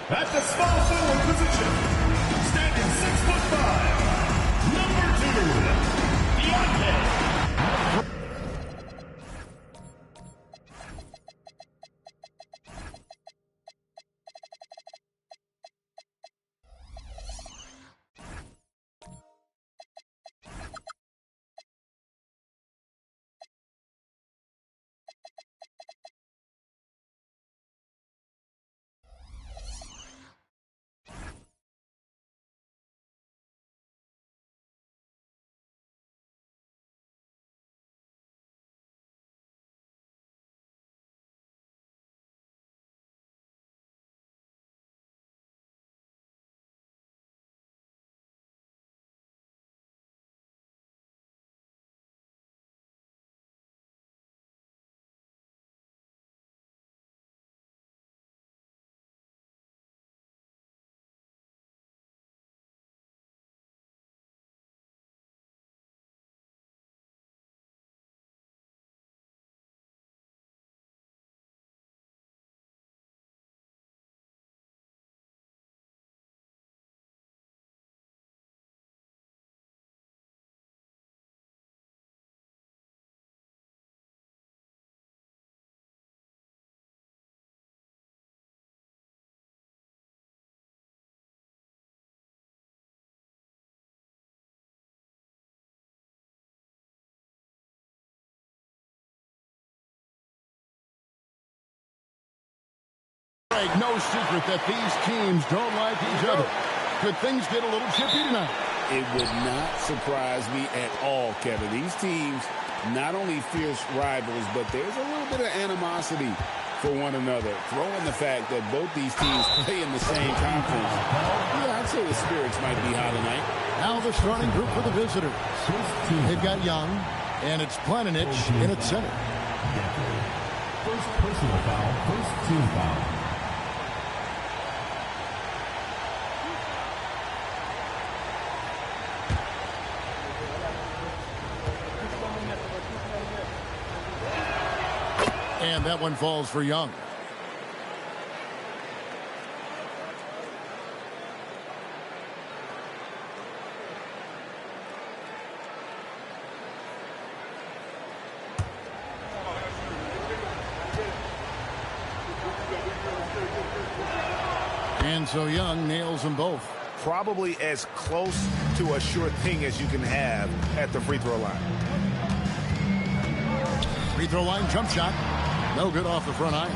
At the small forward position, standing 6'5", number 2, Nike. No secret that these teams don't like each other. Could things get a little chippy tonight? It would not surprise me at all, Kevin. These teams, not only fierce rivals, but there's a little bit of animosity for one another. Throw in the fact that both these teams play in the same conference. Yeah, I'd say the spirits might be high tonight. Now the starting group for the visitors. They've got Young, and it's Planinic in its center. First personal foul, first team foul. And that one falls for Young. And so Young nails them both. Probably as close to a sure thing as you can have at the free throw line. Free throw line jump shot. No good off the front iron.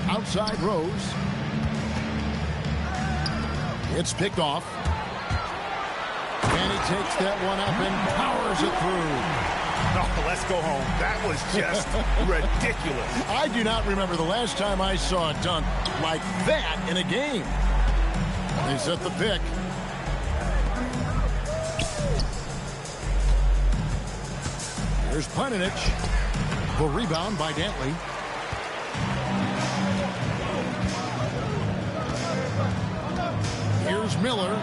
Outside Rose. It's picked off. And he takes that one up and powers it through. Oh, let's go home. That was just ridiculous. I do not remember the last time I saw a dunk like that in a game. They set the pick. Here's Planinic. The rebound by Dantley. Here's Miller.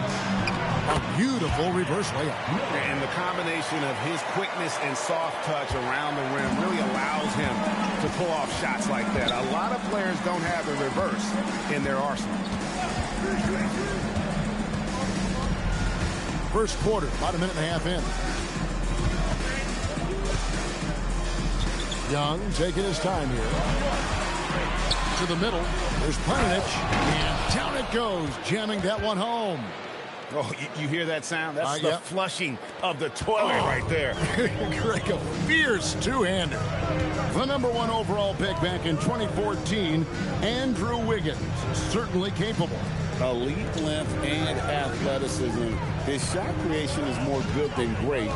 A beautiful reverse layup. And the combination of his quickness and soft touch around the rim really allows him to pull off shots like that. A lot of players don't have the reverse in their arsenal. First quarter, about a minute and a half in. Young taking his time here. To the middle. There's Planinic. And down it goes, jamming that one home. Oh, you hear that sound? That's the flushing of the toilet right there. Greg, a fierce two-hander. The #1 overall pick back in 2014, Andrew Wiggins, certainly capable. Elite length and athleticism. His shot creation is more good than great.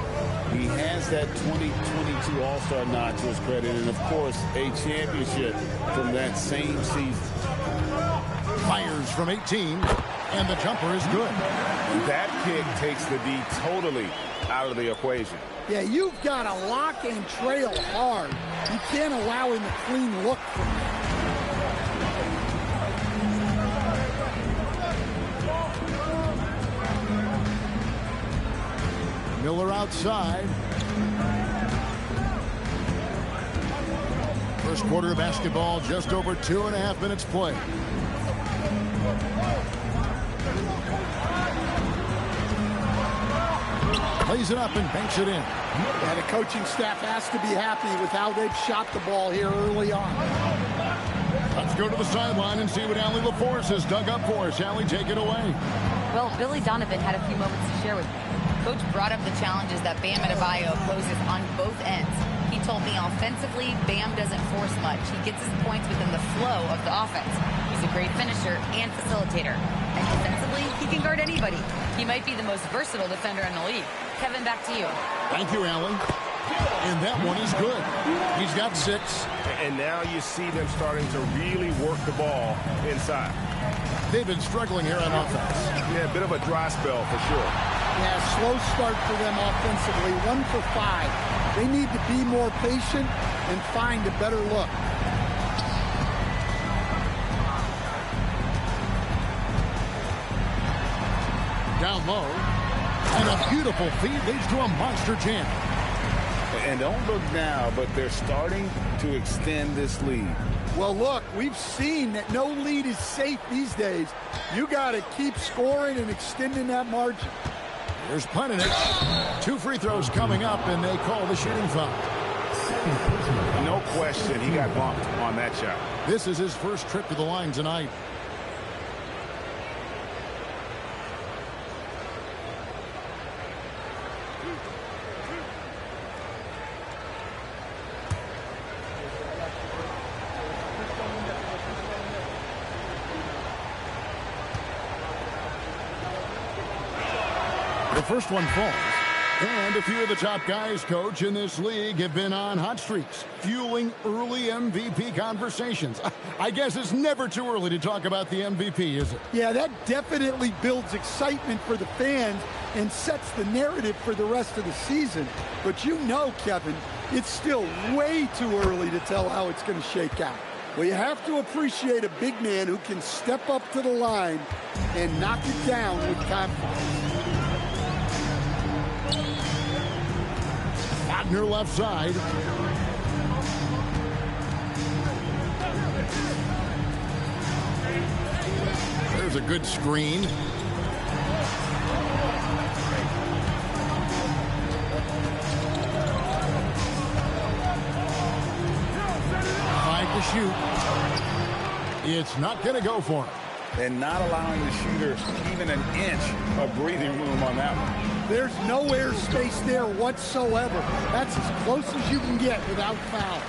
He has that 2022 All-Star nod to his credit, and of course, a championship from that same season. Fires from 18, and the jumper is good. That kick takes the D totally out of the equation. Yeah, you've got to lock and trail hard. You can't allow him a clean look from that. Miller outside. For First quarter of basketball, just over 2.5 minutes played. Plays it up and banks it in. Yeah, the coaching staff has to be happy with how they've shot the ball here early on. Let's go to the sideline and see what Allie LaForce has dug up for us. Allie, take it away. Well, Billy Donovan had a few moments to share with me. Coach brought up the challenges that Bam Adebayo poses on both ends. He told me offensively, Bam doesn't force much. He gets his points within the flow of the offense. He's a great finisher and facilitator. And defensively, he can guard anybody. He might be the most versatile defender in the league. Kevin, back to you. Thank you, Allie. And that one is good. He's got 6. And now you see them starting to really work the ball inside. They've been struggling here on offense. Yeah, a bit of a dry spell for sure. Yeah, slow start for them offensively. 1 for 5. They need to be more patient and find a better look. Down low. And a beautiful feed leads to a monster jam. And don't look now, but they're starting to extend this lead. Well, look, we've seen that no lead is safe these days. You got to keep scoring and extending that margin. Here's Planinic. 2 free throws coming up, and they call the shooting foul. No question, he got bumped on that shot. This is his first trip to the line tonight. The first one falls. And a few of the top guys, Coach, in this league have been on hot streaks, fueling early MVP conversations. I guess it's never too early to talk about the MVP, is it? Yeah, that definitely builds excitement for the fans and sets the narrative for the rest of the season. But you know, Kevin, it's still way too early to tell how it's going to shake out. Well, you have to appreciate a big man who can step up to the line and knock it down with confidence. Wagner left side. There's a good screen. Five to shoot. It's not going to go for him. And not allowing the shooter even an inch of breathing room on that one. There's no airspace there whatsoever. That's as close as you can get without foul.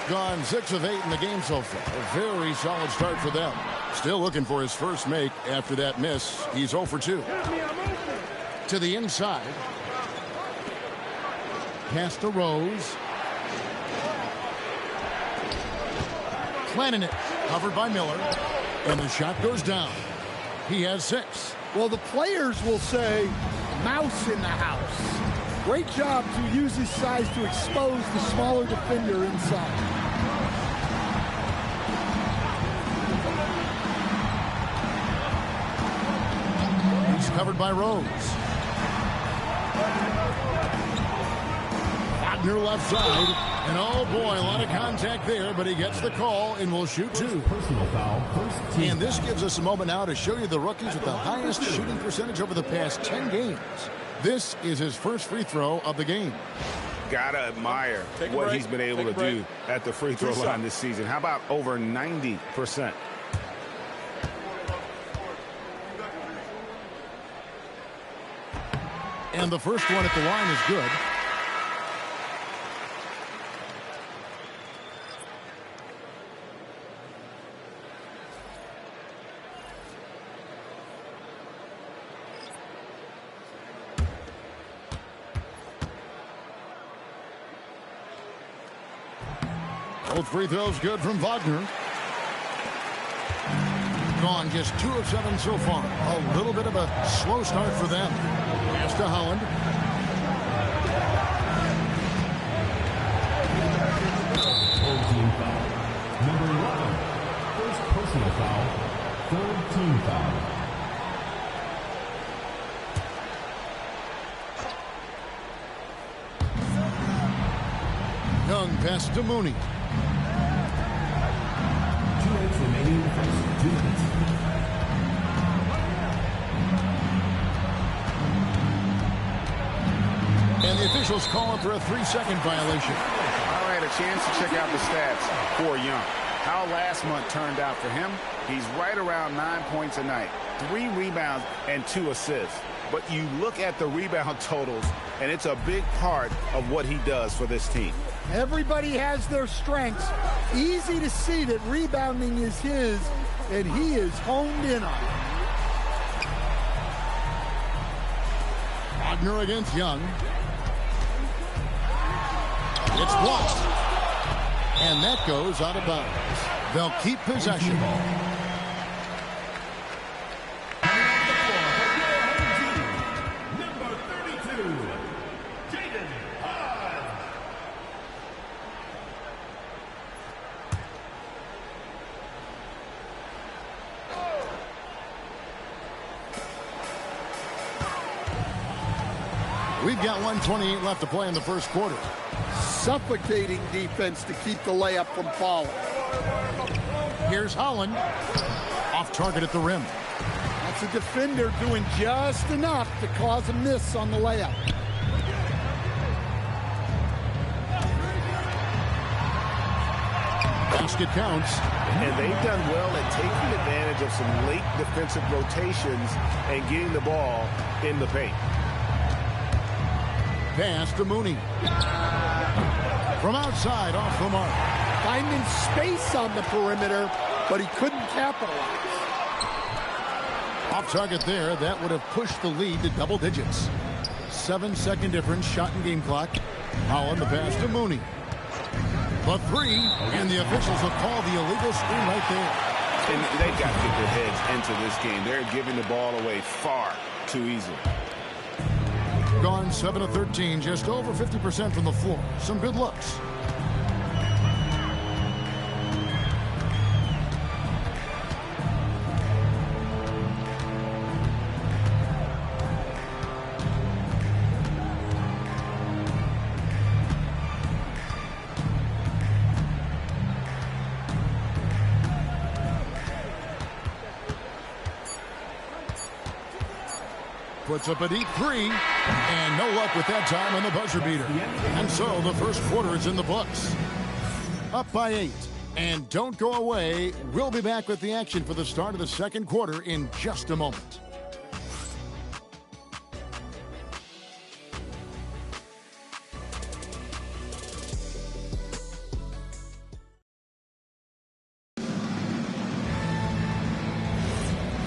Gone 6 of 8 in the game so far. A very solid start for them. Still looking for his first make after that miss. He's 0 for 2. To the inside. Pass to Rose. Planning it. Covered by Miller. And the shot goes down. He has 6. Well, the players will say, mouse in the house. Great job to use his size to expose the smaller defender inside. He's covered by Rose. Wagner left side. And oh boy, a lot of contact there, but he gets the call and will shoot 2. Personal foul, first team. And this gives us a moment now to show you the rookies with the highest shooting percentage over the past 10 games. This is his first free throw of the game. Gotta admire what he's been able to do at the free throw line this season. How about over 90%? And the first one at the line is good. Both free throws good from Wagner. Gone just 2 of 7 so far. A little bit of a slow start for them. Pass to Holland. Third team foul. Number 11. First personal foul. Third team foul. Young pass to Mooney. defense. And the officials call it for a 3-second violation. All right, a chance to check out the stats for Young. How last month turned out for him, he's right around 9 points a night, 3 rebounds and 2 assists. But you look at the rebound totals, and it's a big part of what he does for this team. Everybody has their strengths. Easy to see that rebounding is his, and he is honed in on it. Wagner against Young. It's blocked. And that goes out of bounds. They'll keep possession. Number 32, Jaden Hahn. We've got 1:28 left to play in the first quarter. Suffocating defense to keep the layup from falling. Here's Holland. Off target at the rim. That's a defender doing just enough to cause a miss on the layup. Basket counts. And they've done well at taking advantage of some late defensive rotations and getting the ball in the paint. Pass to Mooney. From outside, off the mark. Finding space on the perimeter, but he couldn't capitalize. Off target there. That would have pushed the lead to double digits. 7-second difference, shot and game clock. Holland, the pass to Mooney. The 3, and the officials have called the illegal screen right there. And they've got to get their heads into this game. They're giving the ball away far too easily. Gone 7 of 13, just over 50% from the floor. Some good looks. Puts up a deep 3, and no luck with that time on the buzzer beater. And so the first quarter is in the books. Up by 8. And don't go away. We'll be back with the action for the start of the second quarter in just a moment.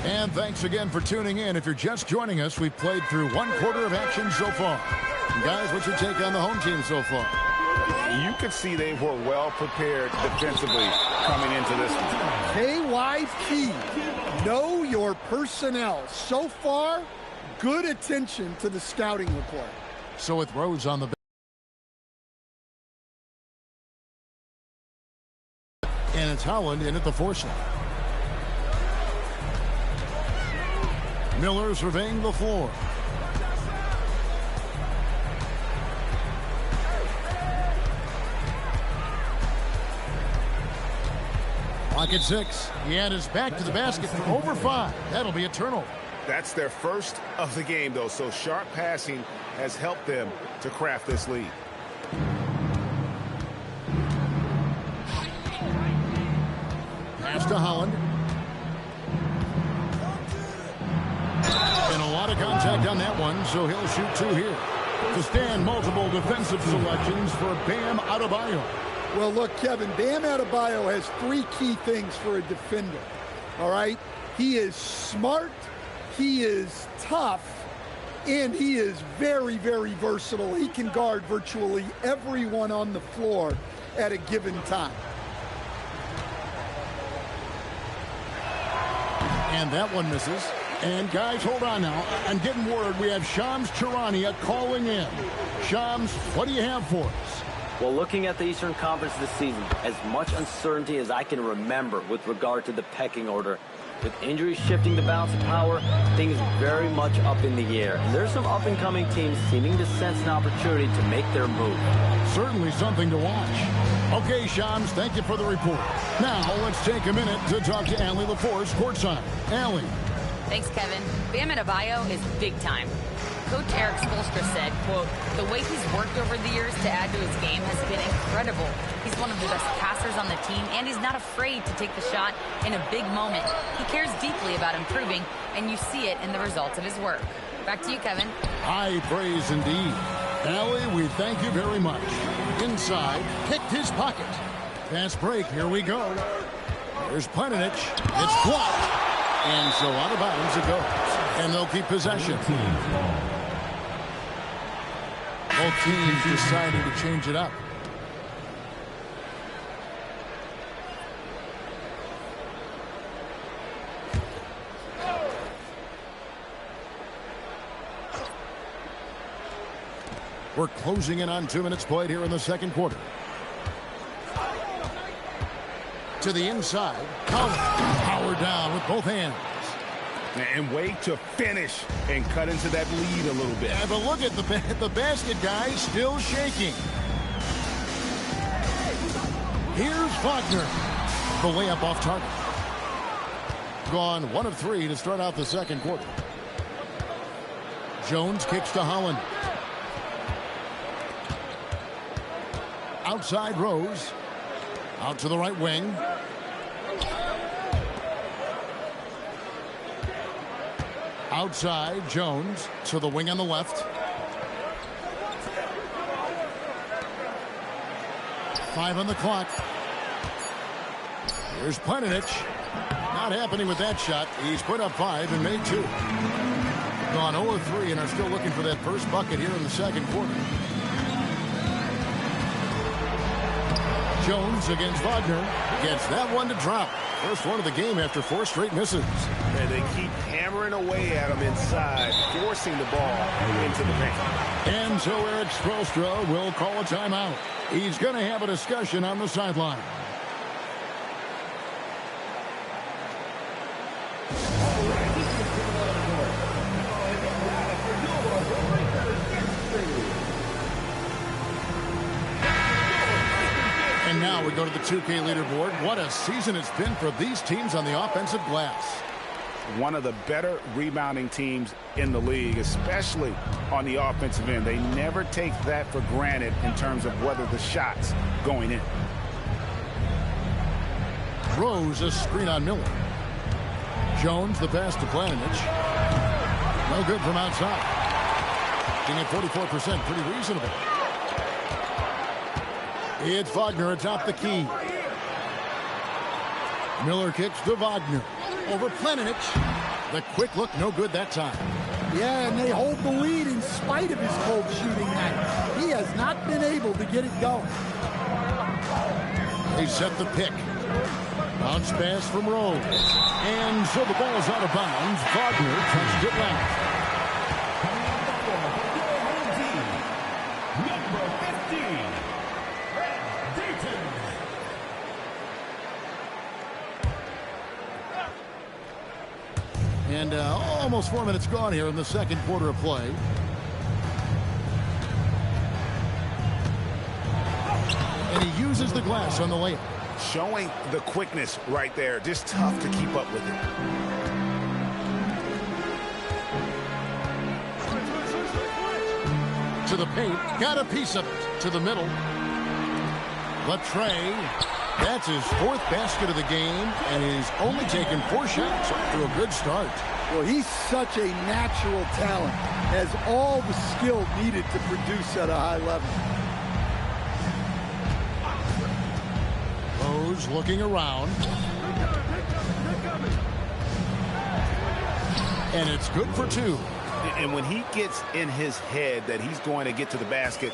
And thanks again for tuning in. If you're just joining us, we've played through 1 quarter of action so far. And guys, what's your take on the home team so far? You could see they were well prepared defensively coming into this one. KYP, know your personnel. So far, good attention to the scouting report. So with Rose on the bench. And it's Holland in at the 4 slot. Miller surveying the floor. Clock at 6. He had his back to the basket for over 5. That'll be a turnover. That's their first of the game, though, so sharp passing has helped them to craft this lead. Pass to Holland. And a lot of contact on that one, so he'll shoot 2 here. To stand multiple defensive selections for Bam Adebayo. Well, look, Kevin, Bam Adebayo has 3 key things for a defender, all right? He is smart, he is tough, and he is very, very versatile. He can guard virtually everyone on the floor at a given time. And that one misses. And guys, hold on now. I'm getting word we have Shams Charania calling in. Shams, what do you have for us? Well, looking at the Eastern Conference this season, as much uncertainty as I can remember with regard to the pecking order, With injuries shifting the balance of power, things very much up in the air. And there's some up-and-coming teams seeming to sense an opportunity to make their move. Certainly something to watch. Okay, Shams, thank you for the report. Now, let's take a minute to talk to Allie LaForce courtside. Allie. Thanks, Kevin. Bam Adebayo is big time. Coach Eric Spoelstra said, quote, the way he's worked over the years to add to his game has been incredible. He's one of the best passers on the team, and he's not afraid to take the shot in a big moment. He cares deeply about improving, and you see it in the results of his work. Back to you, Kevin. High praise indeed. Allie, we thank you very much. Inside, kicked his pocket. Fast break, here we go. There's Planinic. It's blocked. And so out of bounds it goes. And they'll keep possession. Both teams deciding to change it up. We're closing in on 2 minutes played here in the second quarter. To the inside. Power down with both hands. And wait to finish and cut into that lead a little bit. Yeah, but look at the basket guy still shaking. Here's Wagner. The layup off target. Gone 1 of 3 to start out the second quarter. Jones kicks to Holland. Outside Rose. Out to the right wing. Outside Jones to the wing on the left. 5 on the clock. Here's Planinic. Not happening with that shot. He's put up 5 and made 2. Gone 0 of 3 and are still looking for that first bucket here in the second quarter. Jones against Wagner. Gets that one to drop. First one of the game after 4 straight misses. And they keep hammering away at him inside, forcing the ball into the paint. And so Eric Spoelstra will call a timeout. He's going to have a discussion on the sideline. And now we go to the 2K leaderboard. What a season it's been for these teams on the offensive glass. One of the better rebounding teams in the league, especially on the offensive end. They never take that for granted in terms of whether the shot's going in. Rose a screen on Miller. Jones the pass to Planinic. No good from outside. Being at 44%, pretty reasonable. It's Wagner atop the key. Miller kicks to Wagner. Over Planinic. The quick look, no good that time. Yeah, and they hold the lead in spite of his cold shooting night. He has not been able to get it going. They set the pick. Bounce pass from Rose. And so the ball's out of bounds. Wagner touched it left. And almost 4 minutes gone here in the second quarter of play. And he uses the glass on the layup. Showing the quickness right there. Just tough to keep up with it. To the paint. Got a piece of it. To the middle. Latrey. That's his 4th basket of the game, and he's only taken 4 shots after a good start. Well, he's such a natural talent. Has all the skill needed to produce at a high level. Rose looking around. And it's good for 2. And when he gets in his head that he's going to get to the basket,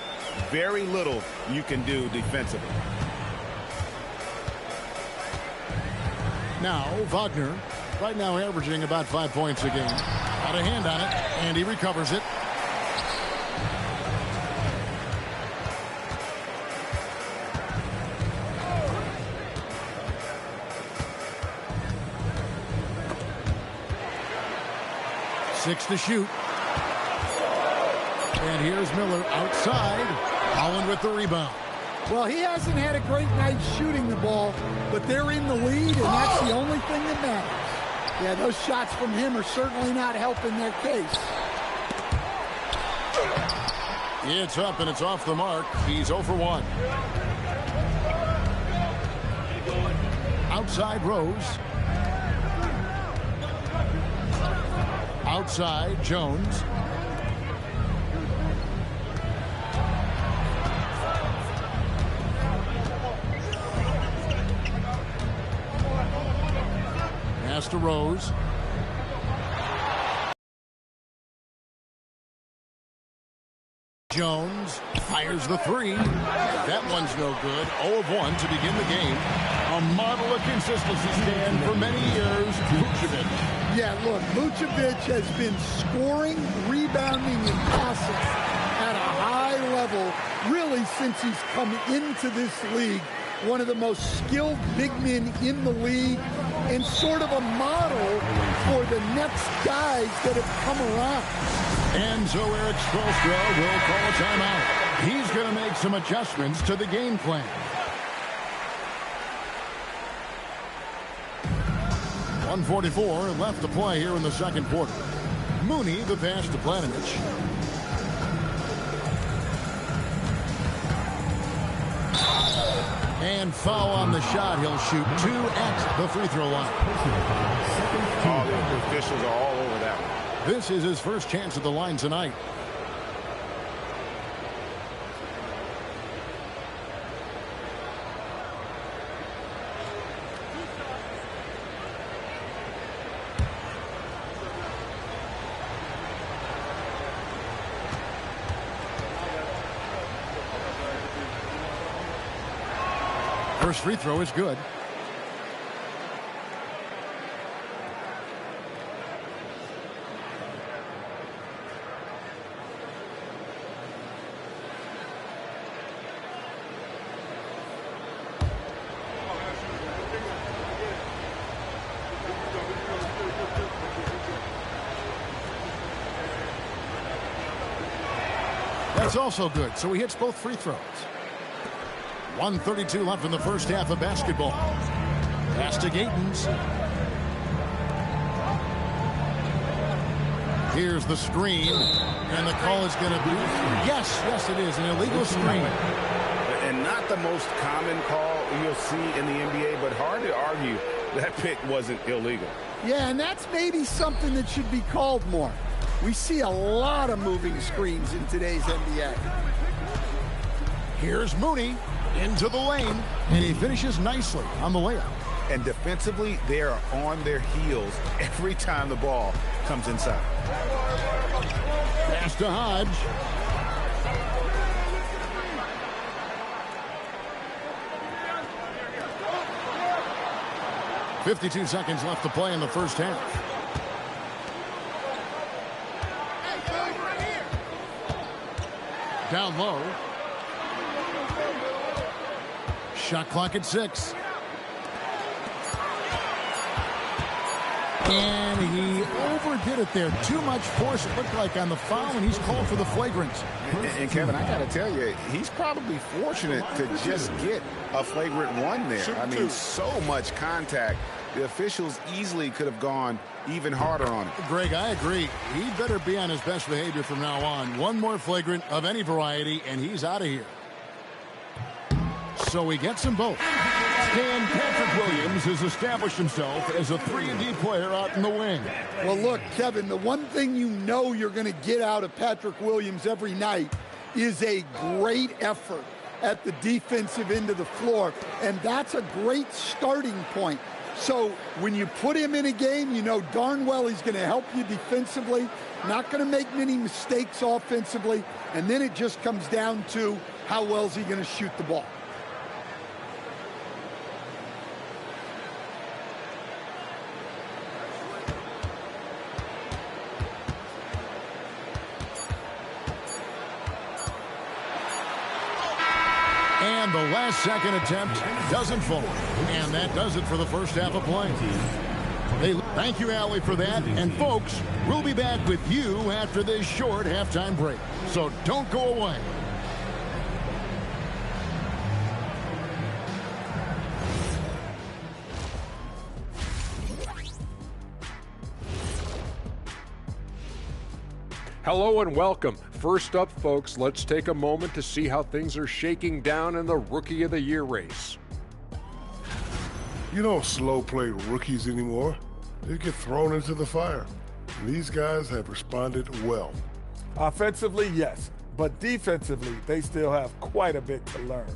very little you can do defensively. Now, Wagner, right now averaging about 5 points a game. Got a hand on it, and he recovers it. 6 to shoot. And here's Miller outside. Holland with the rebound. Well, he hasn't had a great night shooting the ball, but they're in the lead, and that's the only thing that matters. Yeah, those shots from him are certainly not helping their case. It's up, and it's off the mark. He's 0 for 1. Outside Rose. Outside Jones. Pass to Rose. Jones fires the 3. That one's no good. 0 of 1 to begin the game. A model of consistency stand for many years. Vucevic. Yeah, look, Vucevic has been scoring, rebounding, and passing at a high level really since he's come into this league. One of the most skilled big men in the league and sort of a model for the next guys that have come around. And so Eric Spoelstra will call a timeout. He's going to make some adjustments to the game plan. .144 left to play here in the second quarter. Mooney, the pass to Planovich. And foul on the shot. He'll shoot 2 at the free throw line. Oh, the officials are all over that one. This is his first chance at the line tonight. First free throw is good. That's also good. So he hits both free throws. 1:32 left in the first half of basketball. Pass to Gatens. Here's the screen. And the call is going to be, yes, it is, an illegal screen. And not the most common call you'll see in the NBA, but hard to argue that pick wasn't illegal. Yeah, and that's maybe something that should be called more. We see a lot of moving screens in today's NBA. Here's Mooney into the lane, and he finishes nicely on the layup. And defensively, they are on their heels every time the ball comes inside. Pass to Hodge. .52 seconds left to play in the first half. Down low. Shot clock at 6. And he overdid it there. Too much force, it looked like, on the foul, and he's called for the flagrant. And Kevin, I got to tell you, he's probably fortunate to just get a flagrant 1 there. I mean, so much contact. The officials easily could have gone even harder on it. Greg, I agree. He better be on his best behavior from now on. One more flagrant of any variety, and he's out of here. So he gets them both. And Patrick Williams has established himself as a 3-and-D player out in the wing. Well, look, Kevin, the one thing you know you're going to get out of Patrick Williams every night is a great effort at the defensive end of the floor, and that's a great starting point. So when you put him in a game, you know darn well he's going to help you defensively, not going to make many mistakes offensively, and then it just comes down to how well is he going to shoot the ball. And the last second attempt doesn't fall. And that does it for the first half of play. Thank you, Allie, for that. And, folks, we'll be back with you after this short halftime break. So don't go away. Hello and welcome. First up, folks, let's take a moment to see how things are shaking down in the Rookie of the Year race. You don't slow play rookies anymore. They get thrown into the fire. And these guys have responded well. Offensively, yes, but defensively, they still have quite a bit to learn.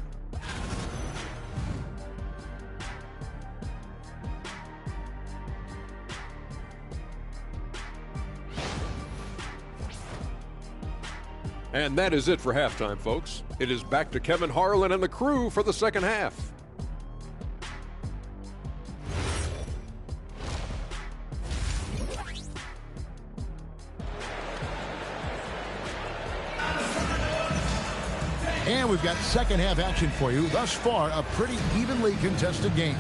And that is it for halftime, folks. It is back to Kevin Harlan and the crew for the second half. And we've got second half action for you. Thus far, a pretty evenly contested game.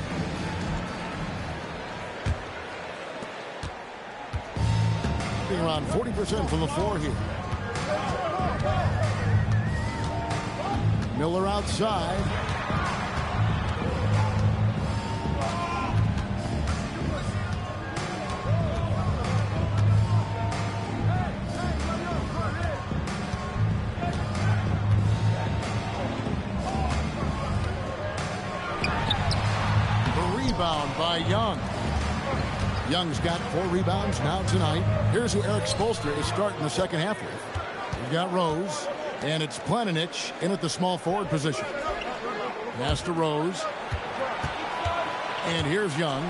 Being around 40% from the floor here. Miller outside. The rebound by Young. Young's got 4 rebounds now tonight. Here's who Eric Spoelstra is starting the second half with. We've got Rose. And it's Planinic in at the small forward position. Pass to Rose. And here's Young.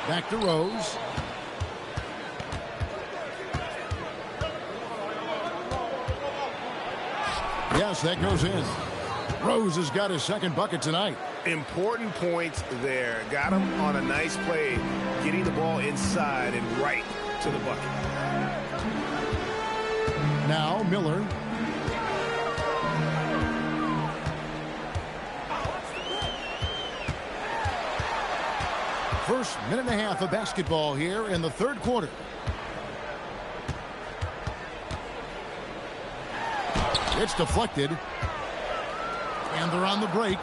Back to Rose. Yes, that goes in. Rose has got his second bucket tonight. Important points there. Got him on a nice play, getting the ball inside and right to the bucket. Now Miller. First minute and a half of basketball here in the third quarter. It's deflected. And they're on the break.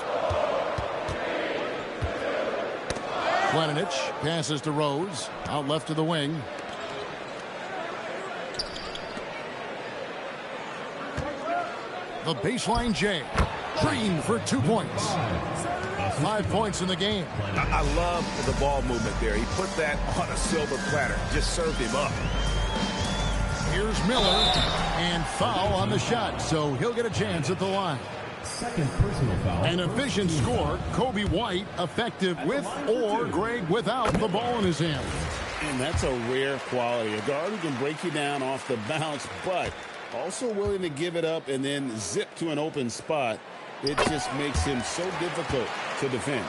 Planinic passes to Rose. Out left to the wing. The baseline J. Green for 2 points. 5 points in the game. I love the ball movement there. He put that on a silver platter. Just served him up. Here's Miller. And foul on the shot. So he'll get a chance at the line. Second personal foul. An efficient score. Kobe White effective with or Greg without the ball in his hand. And that's a rare quality. A guard who can break you down off the bounce, but also willing to give it up and then zip to an open spot. It just makes him so difficult to defend.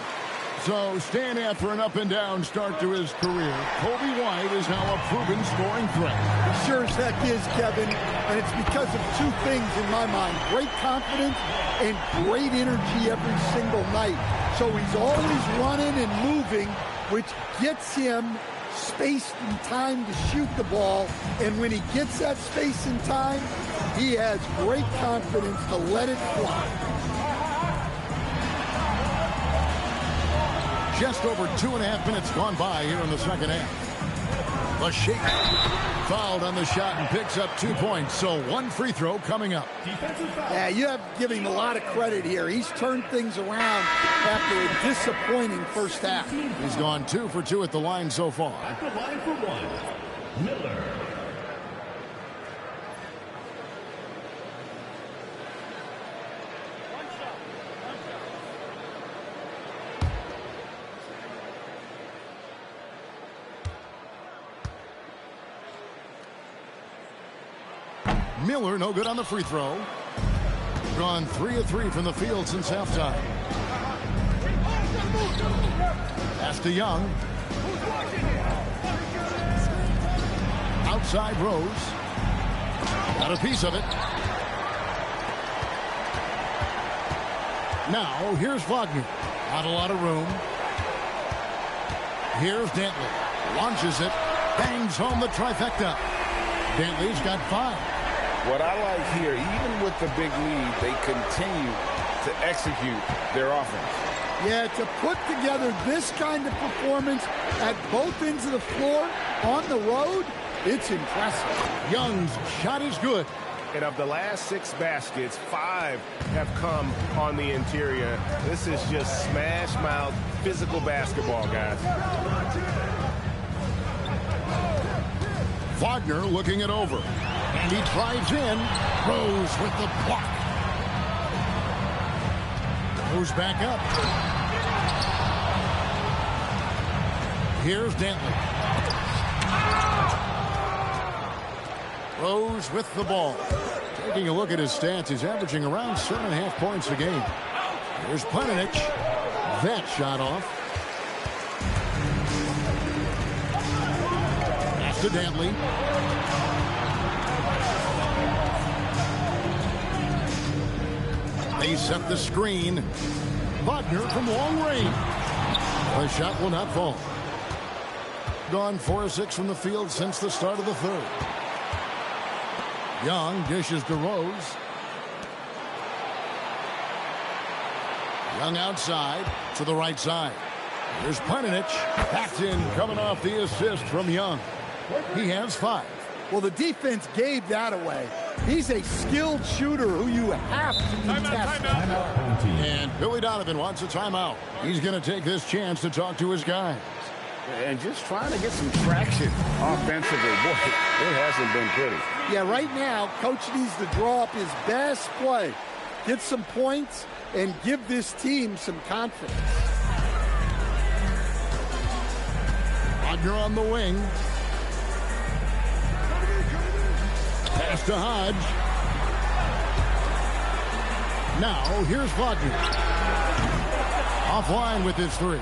So stand out for an up-and-down start to his career. Kobe White is now a proven scoring threat. Sure as heck is, Kevin. And it's because of 2 things in my mind. Great confidence and great energy every single night. So he's always running and moving, which gets him space and time to shoot the ball. And when he gets that space and time, he has great confidence to let it fly. Just over 2.5 minutes gone by here in the second half. The shake fouled on the shot and picks up 2 points. So 1 free throw coming up. Yeah, you have to give him a lot of credit here. He's turned things around after a disappointing first half. He's gone 2 for 2 at the line so far. At the line for 1, Miller. Miller, no good on the free throw. Gone 3 of 3 from the field since halftime. Pass to Young. Outside Rose. Got a piece of it. Now, here's Wagner. Not a lot of room. Here's Dantley. Launches it. Bangs home the trifecta. Dantley's got 5. What I like here, even with the big lead, they continue to execute their offense. Yeah, to put together this kind of performance at both ends of the floor on the road, it's impressive. Young's shot is good. And of the last 6 baskets, 5 have come on the interior. This is just smash mouth physical basketball, guys. Wagner looking it over. And he drives in. Rose with the block. Goes back up. Here's Dantley. Rose with the ball. Taking a look at his stats, he's averaging around 7.5 points a game. Here's Planinic. That shot off. Pass to Dantley. They set the screen. Wagner from long range. The shot will not fall. Gone 4 of 6 from the field since the start of the third. Young dishes to Rose. Young outside to the right side. Here's Planinic. Backed in, coming off the assist from Young. He has 5. Well, the defense gave that away. He's a skilled shooter who you have to be tested. And Billy Donovan wants a timeout. He's going to take this chance to talk to his guys. And just trying to get some traction offensively. Boy, it hasn't been pretty. Yeah, right now, Coach needs to draw up his best play, get some points, and give this team some confidence. Wagner on the wing. Pass to Hodge. Now, here's Wagner. Offline with his 3.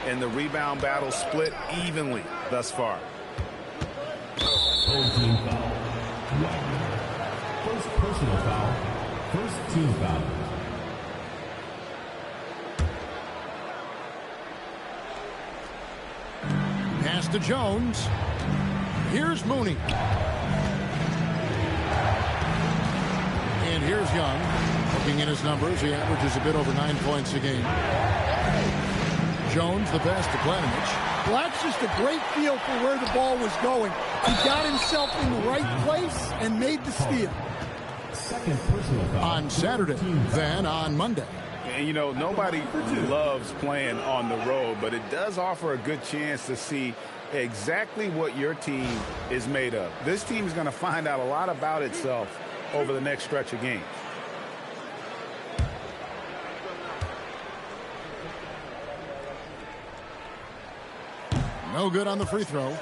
And the rebound battle split evenly thus far. Old team foul. First personal foul. First team foul. Pass to Jones. Here's Mooney. And here's Young. Looking at his numbers, he averages a bit over 9 points a game. Jones, the pass to Planinic. Well, that's just a great feel for where the ball was going. He got himself in the right place and made the steal. Second personal foul. On Saturday, then on Monday. And, you know, nobody loves playing on the road, but it does offer a good chance to see exactly what your team is made of. This team is going to find out a lot about itself over the next stretch of games. No good on the free throw.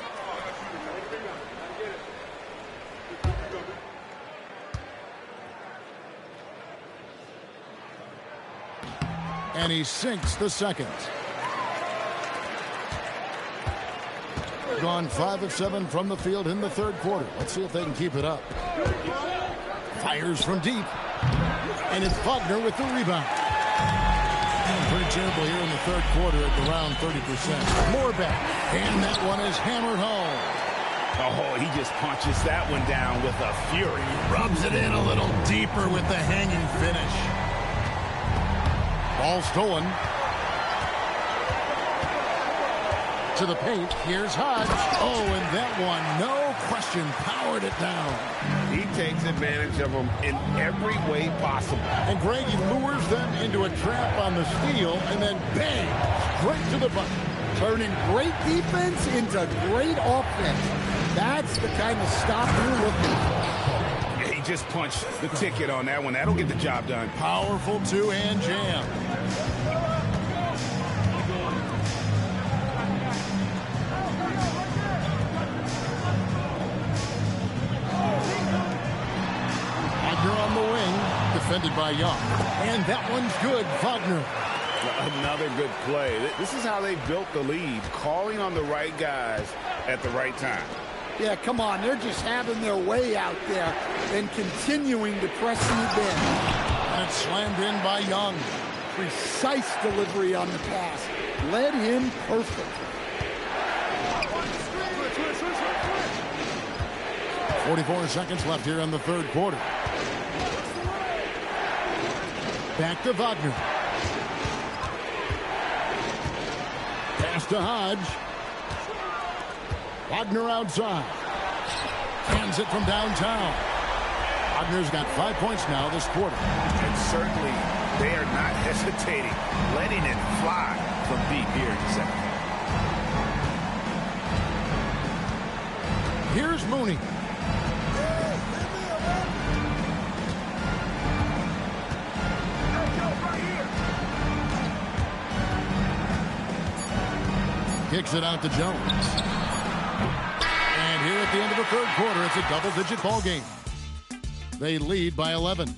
And he sinks the second. Gone 5 of 7 from the field in the third quarter. Let's see if they can keep it up. Fires from deep. And it's Wagner with the rebound. Pretty terrible here in the third quarter at around 30%. More back. And that one is hammered home. Oh, he just punches that one down with a fury. Rubs it in a little deeper with the hanging finish. Ball stolen. To the paint. Here's Hodge. Oh, and that one, no question, powered it down. He takes advantage of them in every way possible. And Greg, he lures them into a trap on the steal, and then bang, straight to the bucket. Turning great defense into great offense. That's the kind of stop you're looking for. Yeah, he just punched the ticket on that one. That'll get the job done. Powerful two-hand jam. On the wing, defended by Young. And that one's good, Wagner. Another good play. This is how they built the lead, calling on the right guys at the right time. Yeah, come on. They're just having their way out there and continuing to press the in. And it's slammed in by Young. Precise delivery on the pass. Led him perfect. 44 seconds left here in the third quarter. Back to Wagner. Pass to Hodge. Wagner outside. Hands it from downtown. Wagner's got 5 points now this quarter. And certainly they are not hesitating, letting it fly from deep here in the second half. Here's Mooney. Kicks it out to Jones. And here at the end of the third quarter, it's a double-digit ball game. They lead by 11.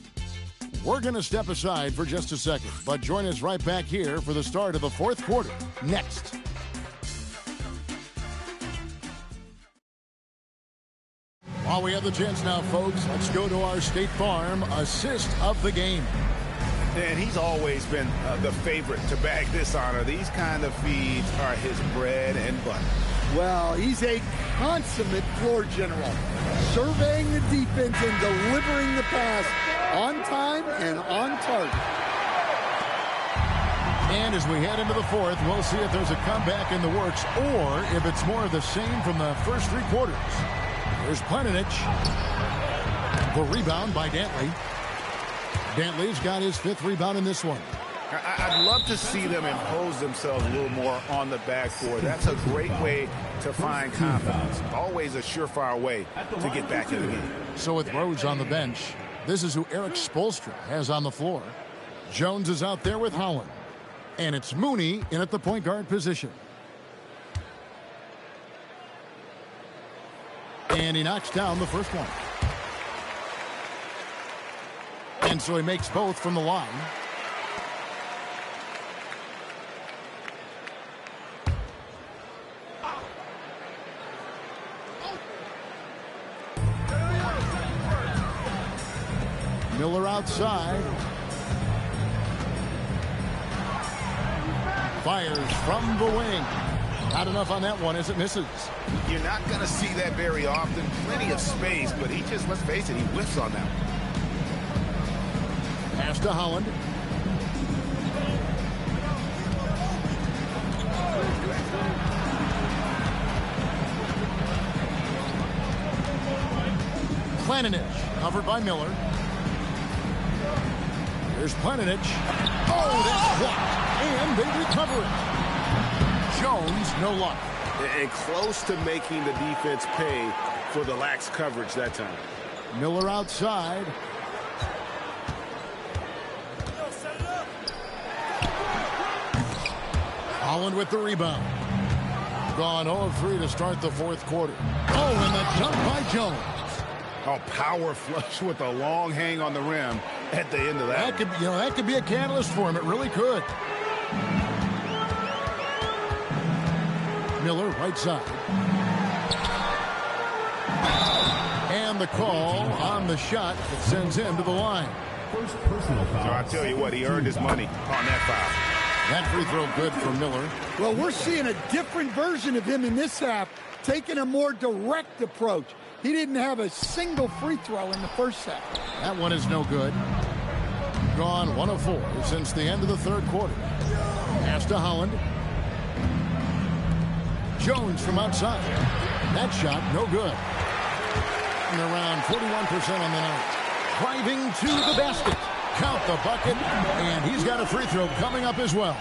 We're going to step aside for just a second, but join us right back here for the start of the fourth quarter next. While we have the chance now, folks, let's go to our State Farm assist of the game. And he's always been the favorite to bag this honor. These kind of feeds are his bread and butter. Well, he's a consummate floor general, surveying the defense and delivering the pass on time and on target. And as we head into the fourth, we'll see if there's a comeback in the works or if it's more of the same from the first three quarters. There's Planinic. The rebound by Dantley. Dantley's got his fifth rebound in this one. I'd love to see them impose themselves a little more on the backboard. That's a great way to find confidence. Always a surefire way to get back in the game. So with Rhodes on the bench, this is who Eric Spoelstra has on the floor. Jones is out there with Holland. And it's Mooney in at the point guard position. And he knocks down the first one. And so he makes both from the line. Miller outside. Fires from the wing. Not enough on that one as it misses. You're not going to see that very often. Plenty of space, but he just, let's face it, he whiffs on that one. Pass to Holland. Planinic, covered by Miller. There's Planinic. Oh, that's blocked. And they recover it. Jones, no luck. And close to making the defense pay for the lax coverage that time. Miller outside. Holland with the rebound. Gone 0 of 3 to start the fourth quarter. Oh, and the jump by Jones. A power flush with a long hang on the rim at the end of that. That could be a catalyst for him. It really could. Miller, right side. And the call on the shot that sends him to the line. First personal foul. So I tell you what, he earned his money on that foul. That free throw good from Miller. Well, we're seeing a different version of him in this half, taking a more direct approach. He didn't have a single free throw in the first half. That one is no good. Gone 1 of 4 since the end of the third quarter. Pass to Holland. Jones from outside. That shot, no good. And around 41% on the night. Driving to the basket. Count the bucket. And he's got a free throw coming up as well.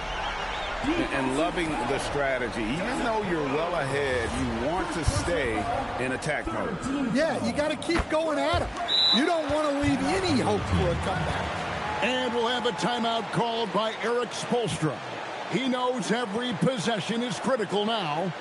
And loving the strategy. Even though you're well ahead, you want to stay in attack mode. Yeah, you got to keep going at him. You don't want to leave any hope for a comeback. And we'll have a timeout called by Eric Spoelstra. He knows every possession is critical now.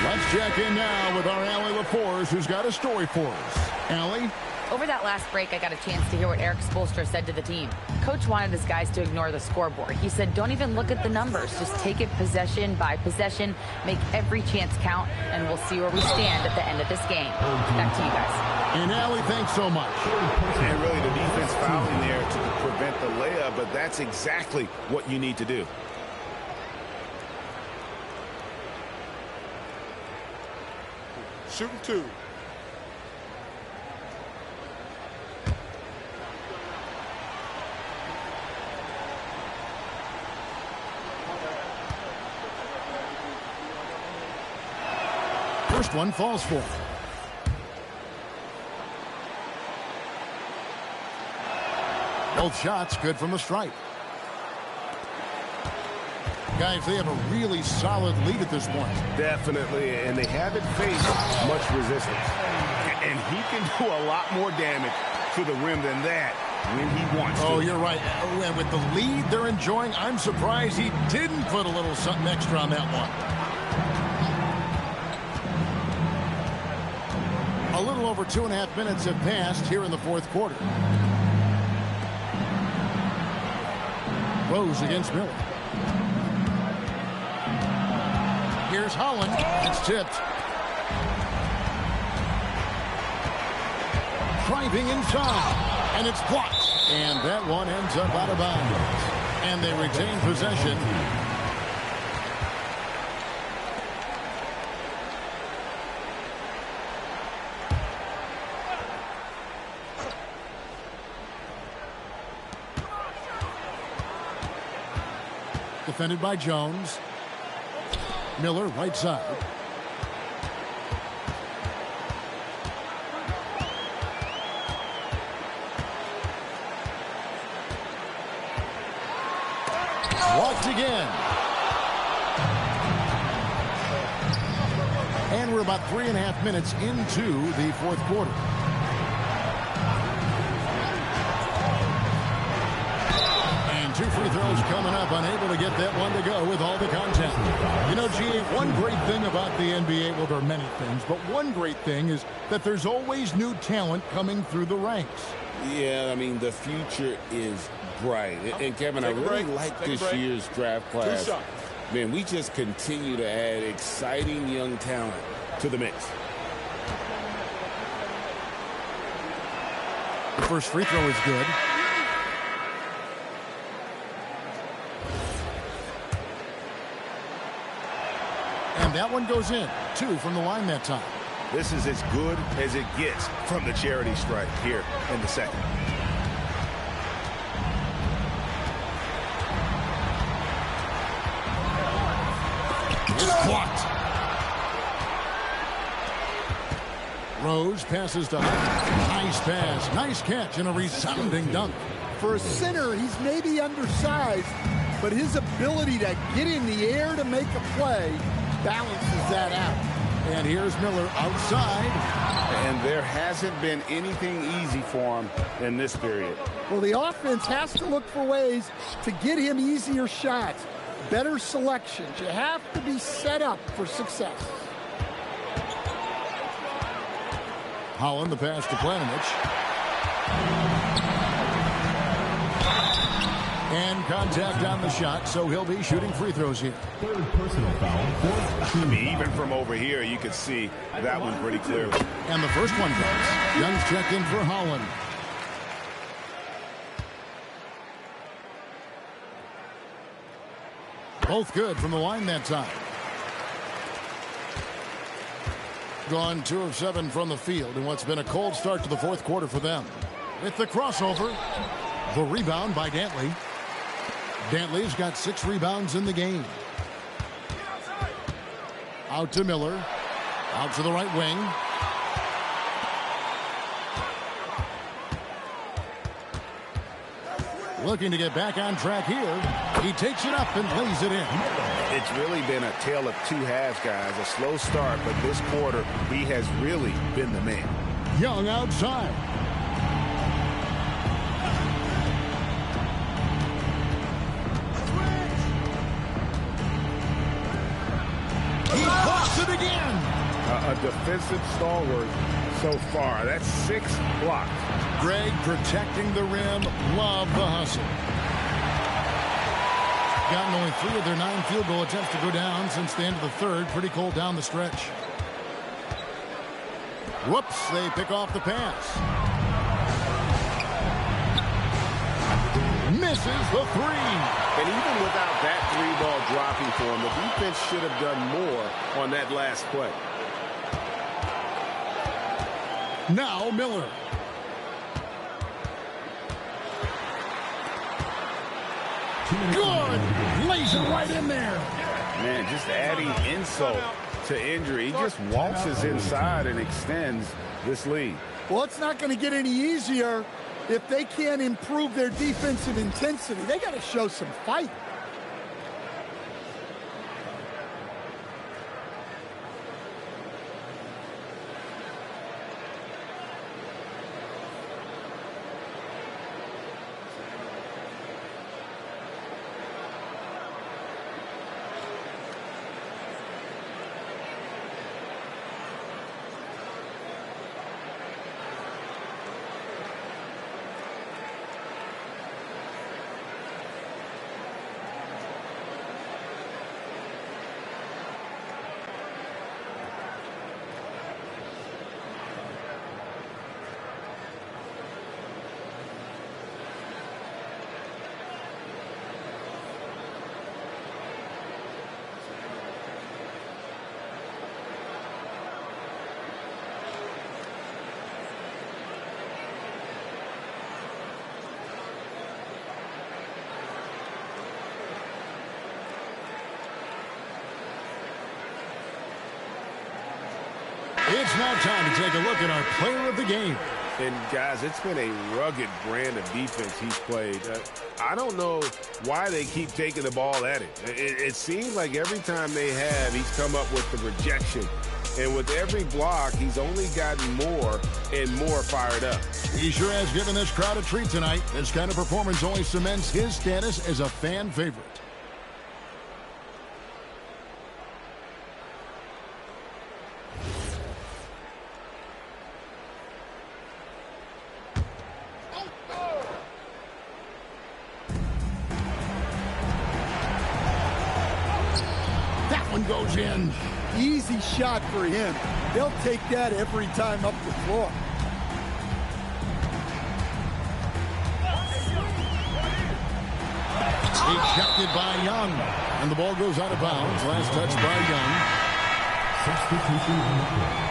Let's check in now with our Allie LaForce, who's got a story for us. Allie? Over that last break, I got a chance to hear what Eric Spoelstra said to the team. Coach wanted his guys to ignore the scoreboard. He said, don't even look at the numbers. Just take it possession by possession, make every chance count, and we'll see where we stand at the end of this game. Back to you guys. And Allie, thanks so much. And really the defense fouling there to prevent the layup, but that's exactly what you need to do. Shooting 2. First one falls for him. Both shots good from the stripe. Guys, they have a really solid lead at this point. Definitely, and they haven't faced much resistance. And he can do a lot more damage to the rim than that when he wants to. Oh, you're right. Oh, and with the lead they're enjoying, I'm surprised he didn't put a little something extra on that one. A little over 2.5 minutes have passed here in the fourth quarter. Rose against Miller. Here's Holland. It's tipped. Driving inside. And it's blocked. And that one ends up out of bounds. And they retain possession. Defended by Jones. Miller, right side. Walked again. And we're about 3.5 minutes into the fourth quarter. Two free throws coming up, unable to get that one to go with all the contact. You know, G, one great thing about the NBA, well, there are many things, but one great thing is that there's always new talent coming through the ranks. Yeah, I mean, the future is bright. And Kevin, I really like this year's draft class. Man, we just continue to add exciting young talent to the mix. The first free throw is good. And that one goes in. 2 from the line that time. This is as good as it gets from the charity stripe here in the second. It's blocked. Rose passes to Hunt. Nice pass. Nice catch and a resounding dunk. For a center, he's maybe undersized, but his ability to get in the air to make a play balances that out. And here's Miller outside. And there hasn't been anything easy for him in this period. Well, the offense has to look for ways to get him easier shots, better selections. You have to be set up for success. Holland, the pass to Planovich. And contact on the shot, so he'll be shooting free throws here. Third personal foul. I mean, even from over here, you could see that one pretty clearly. And the first one goes. Young's checked in for Holland. Both good from the line that time. Gone 2 of 7 from the field in what's been a cold start to the fourth quarter for them. With the crossover, the rebound by Dantley. Dantley's got 6 rebounds in the game. Out to Miller. Out to the right wing. Looking to get back on track here. He takes it up and lays it in. It's really been a tale of 2 halves, guys. A slow start, but this quarter, he has really been the man. Young outside. He blocks it again. A defensive stalwart so far. That's 6 blocks. Greg protecting the rim. Love the hustle. Gotten only 3 of their 9 field goal attempts to go down since the end of the third. Pretty cold down the stretch. Whoops, they pick off the pass. Misses the 3. And even without that 3-ball dropping for him, the defense should have done more on that last play. Now Miller. Good. Lays it right in there. Man, just adding insult to injury. He just waltzes inside and extends this lead. Well, it's not going to get any easier if they can't improve their defensive intensity. They got to show some fight. It's now time to take a look at our player of the game. And, guys, it's been a rugged brand of defense he's played. I don't know why they keep taking the ball at him. It seems like every time they have, he's come up with the rejection. And with every block, he's only gotten more and more fired up. He sure has given this crowd a treat tonight. This kind of performance only cements his status as a fan favorite. Goes in. Easy shot for him. They'll take that every time up the floor. Ejected by Young. And the ball goes out of bounds. Last touch by Young. Substitution on the court.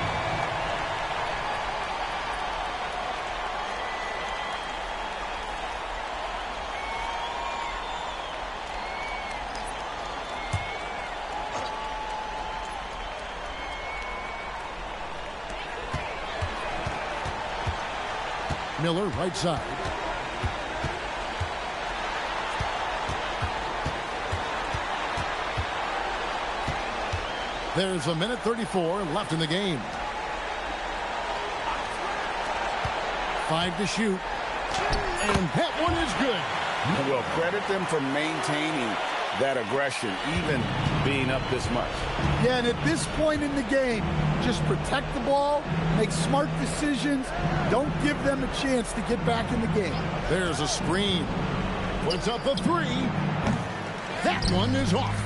Miller, right side. There's a minute 34 left in the game. 5 to shoot. And that one is good. Well, credit them for maintaining that aggression, even being up this much. Yeah, and at this point in the game, just protect the ball, make smart decisions, don't give them a chance to get back in the game. There's a screen. Puts up the 3. That one is off.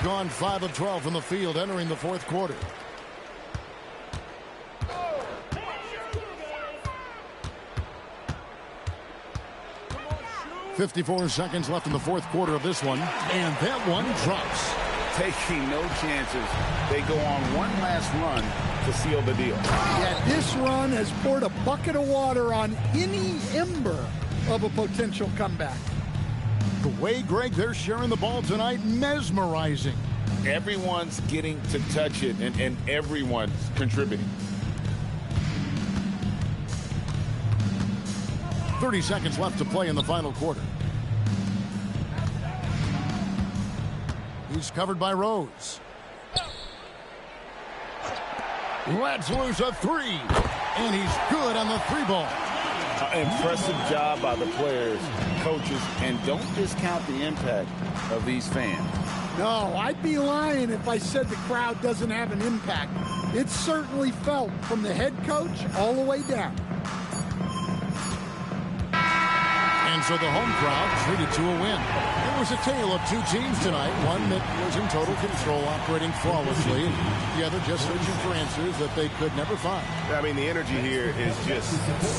Gone 5 of 12 from the field entering the fourth quarter. .54 seconds left in the fourth quarter of this one. And that one drops. Taking no chances. They go on one last run to seal the deal. Yeah, this run has poured a bucket of water on any ember of a potential comeback. The way, Greg, they're sharing the ball tonight, mesmerizing. Everyone's getting to touch it, and everyone's contributing. 30 seconds left to play in the final quarter. He's covered by Rose. Lets loose a 3. And he's good on the 3-ball. Impressive job by the players, coaches, and don't discount the impact of these fans. No, I'd be lying if I said the crowd doesn't have an impact. It's certainly felt from the head coach all the way down. And so the home crowd treated to a win. It was a tale of two teams tonight, one that was in total control, operating flawlessly, and the other just searching for answers that they could never find. I mean, the energy here is just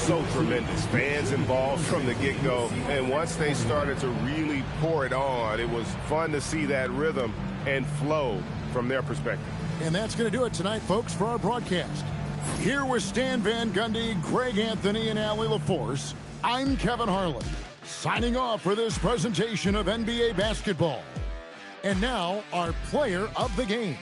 so tremendous. Fans involved from the get-go, and once they started to really pour it on, it was fun to see that rhythm and flow from their perspective. And that's going to do it tonight, folks, for our broadcast. Here with Stan Van Gundy, Greg Anthony, and Allie LaForce, I'm Kevin Harlan, signing off for this presentation of NBA basketball. And now, our player of the game.